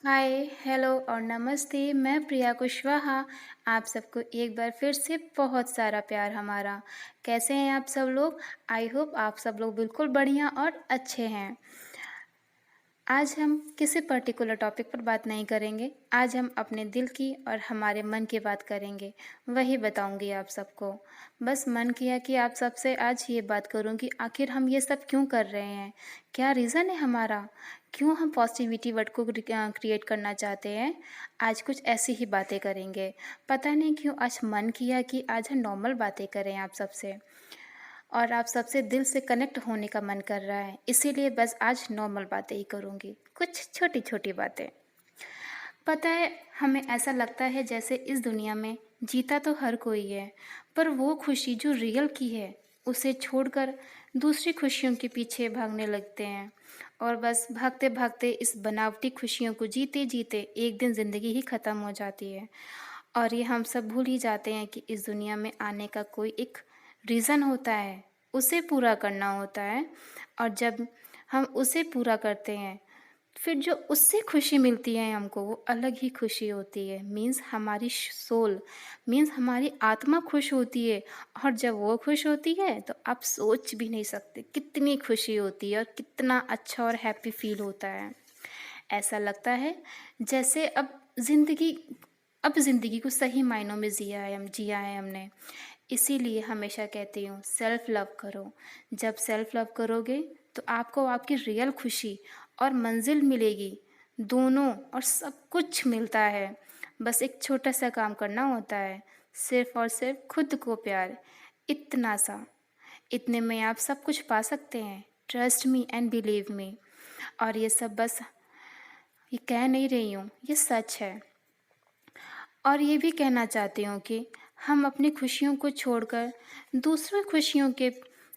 हाय, hello और नमस्ते। मैं प्रिया कुशवाहा। आप सबको एक बार फिर से बहुत सारा प्यार हमारा। कैसे हैं आप सब लोग? आई होप आप सब लोग बिल्कुल बढ़िया और अच्छे हैं। आज हम किसी पर्टिकुलर टॉपिक पर बात नहीं करेंगे। आज हम अपने दिल की और हमारे मन की बात करेंगे। वही बताऊंगी आप सबको। बस मन किया कि आप सबसे आज ये बात करूं कि आखिर हम ये सब क्यों कर रहे हैं? क्या रीज़न है हमारा? क्यों हम पॉजिटिविटी वर्ड को क्रिएट करना चाहते हैं? आज कुछ ऐसी ही बातें करेंगे। पता नहीं क्यों आज मन किया कि आज हम नॉर्मल बातें करें आप सबसे। और आप सबसे दिल से कनेक्ट होने का मन कर रहा है, इसीलिए बस आज नॉर्मल बातें ही करूँगी, कुछ छोटी-छोटी बातें। पता है, हमें ऐसा लगता है जैसे इस दुनिया में जीता तो हर कोई है, पर वो खुशी जो रियल की है, उसे छोड़कर दूसरी खुशियों के पीछे भागने लगते हैं। और बस भागते-भागते इस बनावटी खुशियों को जीते-जीते एक दिन ज़िंदगी ही ख़त्म हो जाती है। और ये हम सब भूल ही जाते हैं कि इस दुनिया में आने का कोई एक रीज़न होता है, उसे पूरा करना होता है। और जब हम उसे पूरा करते हैं, फिर जो उससे खुशी मिलती है हमको, वो अलग ही खुशी होती है। मीन्स हमारी सोल, मीन्स हमारी आत्मा खुश होती है। और जब वो खुश होती है तो आप सोच भी नहीं सकते कितनी खुशी होती है और कितना अच्छा और हैप्पी फील होता है। ऐसा लगता है जैसे अब ज़िंदगी को सही मायनों में जिया है हमने। इसीलिए हमेशा कहती हूँ, सेल्फ लव करो। जब सेल्फ लव करोगे तो आपको आपकी रियल खुशी और मंजिल मिलेगी, दोनों, और सब कुछ मिलता है। बस एक छोटा सा काम करना होता है, सिर्फ़ और सिर्फ खुद को प्यार, इतना सा। इतने में आप सब कुछ पा सकते हैं। Trust me and believe me. और ये सब बस ये कह नहीं रही हूँ, ये सच है। और ये भी कहना चाहती हूँ कि हम अपनी खुशियों को छोड़कर दूसरों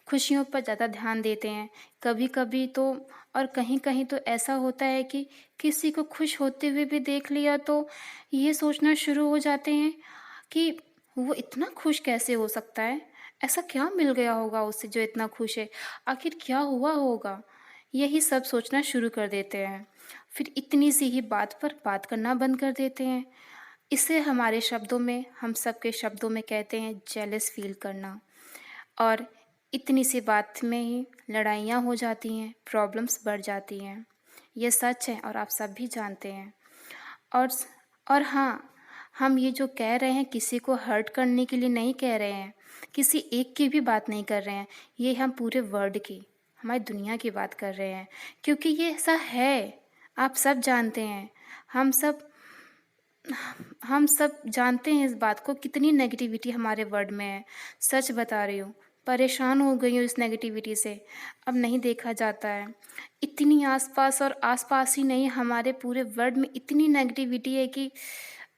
खुशियों पर ज़्यादा ध्यान देते हैं। कभी-कभी तो, और कहीं-कहीं तो ऐसा होता है कि किसी को खुश होते हुए भी देख लिया तो ये सोचना शुरू हो जाते हैं कि वो इतना खुश कैसे हो सकता है? ऐसा क्या मिल गया होगा उसे जो इतना खुश है? आखिर क्या हुआ होगा? यही सब सोचना शुरू कर देते हैं। फिर इतनी सी ही बात पर बात करना बंद कर देते हैं। इसे हमारे शब्दों में, हम सबके शब्दों में कहते हैं जेलस फील करना। और इतनी सी बात में ही लड़ाइयाँ हो जाती हैं, प्रॉब्लम्स बढ़ जाती हैं। ये सच है और आप सब भी जानते हैं। और स और हाँ, हम ये जो कह रहे हैं किसी को हर्ट करने के लिए नहीं कह रहे हैं, किसी एक की भी बात नहीं कर रहे हैं, ये हम पूरे वर्ल्ड की, हमारी दुनिया की बात कर रहे हैं। क्योंकि ये ऐसा है, आप सब जानते हैं। हम सब हम सब जानते हैं इस बात को, कितनी नेगेटिविटी हमारे वर्ल्ड में है। सच बता रही हूँ, परेशान हो गई हूँ इस नेगेटिविटी से। अब नहीं देखा जाता है। इतनी आसपास, और आसपास ही नहीं, हमारे पूरे वर्ल्ड में इतनी नेगेटिविटी है कि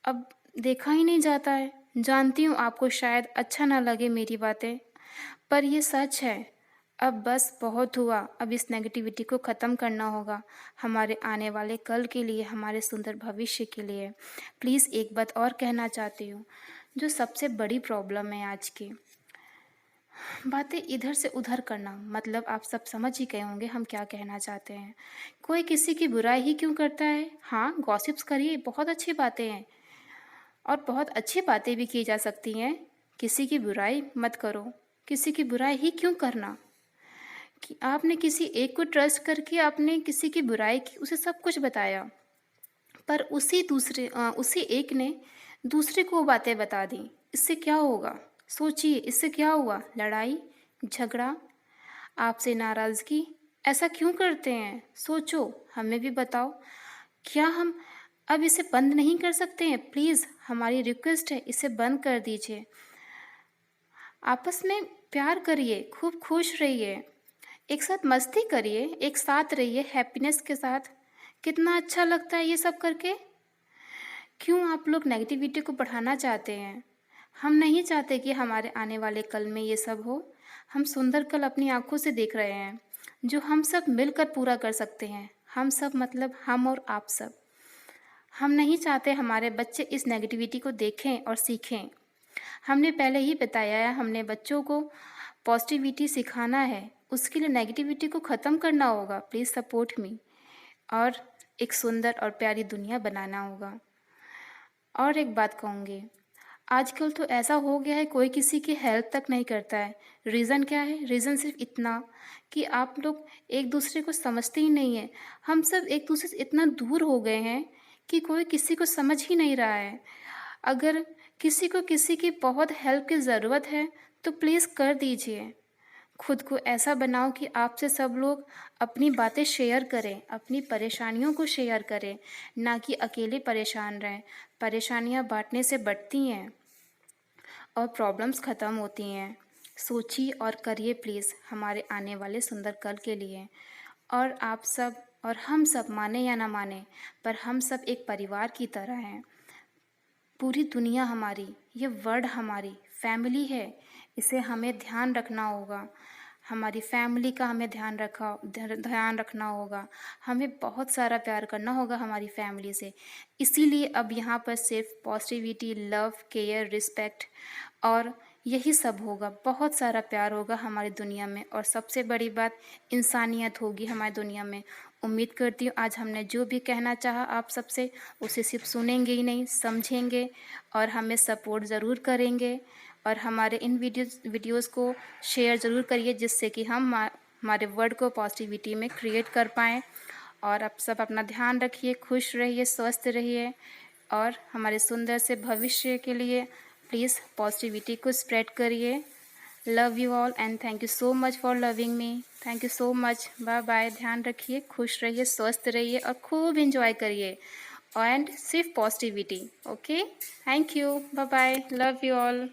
अब देखा ही नहीं जाता है। जानती हूँ आपको शायद अच्छा ना लगे मेरी बातें, पर ये सच है। अब बस बहुत हुआ, अब इस नेगेटिविटी को ख़त्म करना होगा, हमारे आने वाले कल के लिए, हमारे सुंदर भविष्य के लिए। प्लीज़ एक बात और कहना चाहती हूँ, जो सबसे बड़ी प्रॉब्लम है आज की, बातें इधर से उधर करना। मतलब आप सब समझ ही गए होंगे हम क्या कहना चाहते हैं। कोई किसी की बुराई ही क्यों करता है? हाँ, गॉसिप्स करिए, बहुत अच्छी बातें हैं और बहुत अच्छी बातें भी की जा सकती हैं। किसी की बुराई मत करो, किसी की बुराई ही क्यों करना? कि आपने किसी एक को ट्रस्ट करके आपने किसी की बुराई की, उसे सब कुछ बताया, पर उसी एक ने दूसरे को वो बातें बता दी। इससे क्या होगा? सोचिए, इससे क्या हुआ? लड़ाई, झगड़ा, आपसे नाराज़गी। ऐसा क्यों करते हैं? सोचो, हमें भी बताओ। क्या हम अब इसे बंद नहीं कर सकते हैं? प्लीज़ हमारी रिक्वेस्ट है, इसे बंद कर दीजिए। आपस में प्यार करिए, खूब खुश रहिए, एक साथ मस्ती करिए, एक साथ रहिए हैप्पीनेस के साथ। कितना अच्छा लगता है ये सब करके। क्यों आप लोग नेगेटिविटी को बढ़ाना चाहते हैं? हम नहीं चाहते कि हमारे आने वाले कल में ये सब हो। हम सुंदर कल अपनी आँखों से देख रहे हैं, जो हम सब मिलकर पूरा कर सकते हैं। हम सब मतलब हम और आप सब। हम नहीं चाहते हमारे बच्चे इस नेगेटिविटी को देखें और सीखें। हमने पहले ही बताया है, हमने बच्चों को पॉजिटिविटी सिखाना है, उसके लिए नेगेटिविटी को ख़त्म करना होगा। Please support me. और एक सुंदर और प्यारी दुनिया बनाना होगा। और एक बात कहूँगी, आजकल तो ऐसा हो गया है कोई किसी की हेल्प तक नहीं करता है। रीज़न क्या है? रीज़न सिर्फ़ इतना कि आप लोग एक-दूसरे को समझते ही नहीं हैं। हम सब एक-दूसरे से इतना दूर हो गए हैं कि कोई किसी को समझ ही नहीं रहा है। अगर किसी को किसी की बहुत हेल्प की ज़रूरत है, तो प्लीज़ कर दीजिए। खुद को ऐसा बनाओ कि आपसे सब लोग अपनी बातें शेयर करें, अपनी परेशानियों को शेयर करें, ना कि अकेले परेशान रहें। परेशानियाँ बाँटने से बढ़ती हैं और प्रॉब्लम्स ख़त्म होती हैं। सोचिए और करिए प्लीज़ हमारे आने वाले सुंदर कल के लिए। और आप सब और हम सब माने या ना माने, पर हम सब एक परिवार की तरह हैं। पूरी दुनिया हमारी, ये वर्ल्ड हमारी फैमिली है, इसे हमें ध्यान रखना होगा। हमारी फैमिली का हमें ध्यान रखना होगा। हमें बहुत सारा प्यार करना होगा हमारी फैमिली से। इसीलिए अब यहाँ पर सिर्फ़ पॉज़िटिविटी, लव, केयर, रिस्पेक्ट और यही सब होगा। बहुत सारा प्यार होगा हमारी दुनिया में और सबसे बड़ी बात इंसानियत होगी हमारी दुनिया में। उम्मीद करती हूँ आज हमने जो भी कहना चाहा आप सबसे, उसे सिर्फ़ सुनेंगे ही नहीं, समझेंगे और हमें सपोर्ट ज़रूर करेंगे और हमारे इन वीडियोज़ को शेयर ज़रूर करिए जिससे कि हम हमारे वर्ल्ड को पॉज़िटिविटी में क्रिएट कर पाएँ। और आप सब अपना ध्यान रखिए, खुश रहिए, स्वस्थ रहिए और हमारे सुंदर से भविष्य के लिए प्लीज़ पॉज़िटिविटी को स्प्रेड करिए। Love you all and thank you so much for loving me. Thank you so much. Bye bye. ध्यान रखिए, खुश रहिए, स्वस्थ रहिए और खूब एंजॉय करिए एंड सिर्फ positivity. Okay, thank you, bye bye, love you all.